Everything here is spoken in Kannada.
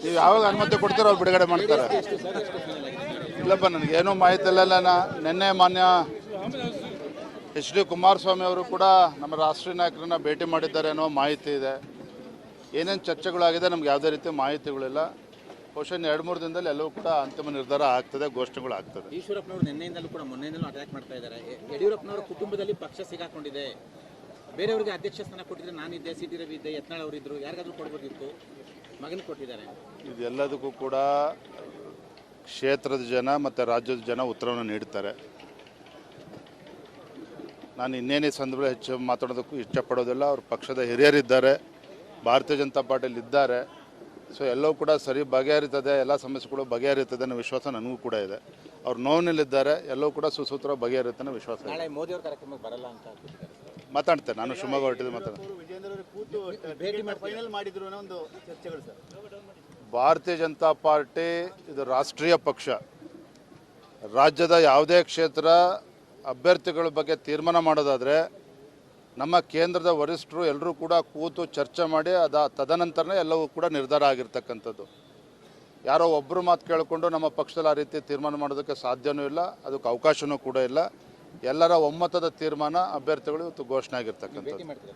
ನೀವು ಯಾವಾಗ ಅನುಮತಿ ಕೊಡ್ತೀರೋ ಅವ್ರು ಬಿಡುಗಡೆ ಮಾಡ್ತಾರೆ. ಇಲ್ಲಪ್ಪ, ನನಗೇನೂ ಮಾಹಿತಿ ಇಲ್ಲ. ನಿನ್ನೆ ಮಾನ್ಯ HD ಕುಮಾರಸ್ವಾಮಿ ಅವರು ಕೂಡ ನಮ್ಮ ರಾಷ್ಟ್ರೀಯ ನಾಯಕರನ್ನ ಭೇಟಿ ಮಾಡಿದ್ದಾರೆ ಅನ್ನೋ ಮಾಹಿತಿ ಇದೆ. ಏನೇನು ಚರ್ಚೆಗಳಾಗಿದೆ ನಮ್ಗೆ ಯಾವುದೇ ರೀತಿ ಮಾಹಿತಿಗಳಿಲ್ಲ. ಬಹುಶಃ 2-3 ದಿನದಲ್ಲಿ ಎಲ್ಲವೂ ಕೂಡ ಅಂತಿಮ ನಿರ್ಧಾರ ಆಗ್ತದೆ, ಘೋಷಣೆಗಳು ಆಗ್ತದೆ. ಈಶ್ವರಪ್ಪನವರು ನಿನ್ನೆಯಿಂದಲೂ ಕೂಡ ಮೊನ್ನೆಯಿಂದಲೂ ಅಟ್ಯಾಕ್ ಮಾಡ್ತಾ ಇದ್ದಾರೆ. ಯಡಿಯೂರಪ್ಪನವರ ಕುಟುಂಬದಲ್ಲಿ ಪಕ್ಷ ಸಿಗಾಕೊಂಡಿದೆ. ಬೇರೆಯವರಿಗೆ ಅಧ್ಯಕ್ಷ ಸ್ಥಾನ ಕೊಟ್ಟಿದ್ರೆ ನಾನಿದ್ದೆ, CT ರವಿ ಇದ್ದೆ, ಯತ್ನಾಳ್ ಅವರಿದ್ದರು, ಯಾರಿಗಾದ್ರೂ ಕೊಡ್ಬೋದಿತ್ತು. ಮಗನ ಕೊಟ್ಟಿದ್ದಾರೆ. ಇದೆಲ್ಲದಕ್ಕೂ ಕೂಡ ಕ್ಷೇತ್ರದ ಜನ ಮತ್ತು ರಾಜ್ಯದ ಜನ ಉತ್ತರವನ್ನು ನೀಡ್ತಾರೆ. ನಾನು ಇನ್ನೇನೇ ಸಂದರ್ಭದಲ್ಲಿ ಹೆಚ್ಚು ಮಾತಾಡೋದಕ್ಕೂ ಇಷ್ಟಪಡೋದಿಲ್ಲ. ಅವ್ರ ಪಕ್ಷದ ಹಿರಿಯರಿದ್ದಾರೆ, ಭಾರತೀಯ ಜನತಾ ಪಾರ್ಟಿಯಲ್ಲಿ ಇದ್ದಾರೆ. ಸೊ ಎಲ್ಲವೂ ಕೂಡ ಸರಿ ಬಗೆಹರಿತದೆ, ಎಲ್ಲ ಸಮಸ್ಯೆಗಳು ಬಗೆಹರಿತದೆ ಅನ್ನೋ ವಿಶ್ವಾಸ ನನಗೂ ಕೂಡ ಇದೆ. ಅವ್ರು ನೋವಿನಲ್ಲಿದ್ದಾರೆ, ಎಲ್ಲವೂ ಕೂಡ ಸುಸೂತ್ರ ಬಗೆಹರಿಯುತ್ತೆ ಅನ್ನೋ ವಿಶ್ವಾಸ ಇದೆ. ನಾಳೆ ಮೋದಿ ಅವ್ರ ಕಾರ್ಯಕ್ರಮಕ್ಕೆ ಬರಲ್ಲ ಅಂತ ಮಾತಾಡ್ತೇನೆ. ನಾನು ಶಿವಮೊಗ್ಗ ಹೊರಟಿದ್ದು ಭಾರತೀಯ ಜನತಾ ಪಾರ್ಟಿ ಇದು ರಾಷ್ಟ್ರೀಯ ಪಕ್ಷ. ರಾಜ್ಯದ ಯಾವುದೇ ಕ್ಷೇತ್ರ ಅಭ್ಯರ್ಥಿಗಳ ಬಗ್ಗೆ ತೀರ್ಮಾನ ಮಾಡೋದಾದರೆ ನಮ್ಮ ಕೇಂದ್ರದ ವರಿಷ್ಠರು ಎಲ್ಲರೂ ಕೂಡ ಕೂತು ಚರ್ಚೆ ಮಾಡಿ ತದನಂತರನೇ ಎಲ್ಲವೂ ಕೂಡ ನಿರ್ಧಾರ ಆಗಿರ್ತಕ್ಕಂಥದ್ದು. ಯಾರೋ ಒಬ್ಬರು ಮಾತು ಕೇಳಿಕೊಂಡು ನಮ್ಮ ಪಕ್ಷದಲ್ಲಿ ಆ ರೀತಿ ತೀರ್ಮಾನ ಮಾಡೋದಕ್ಕೆ ಸಾಧ್ಯವೂ ಇಲ್ಲ, ಅದಕ್ಕೆ ಅವಕಾಶವೂ ಕೂಡ ಇಲ್ಲ. ಎಲ್ಲರ ಒಮ್ಮತದ ತೀರ್ಮಾನ ಅಭ್ಯರ್ಥಿಗಳು ಇವತ್ತು ಘೋಷಣೆ ಆಗಿರ್ತಕ್ಕಂಥದ್ದು.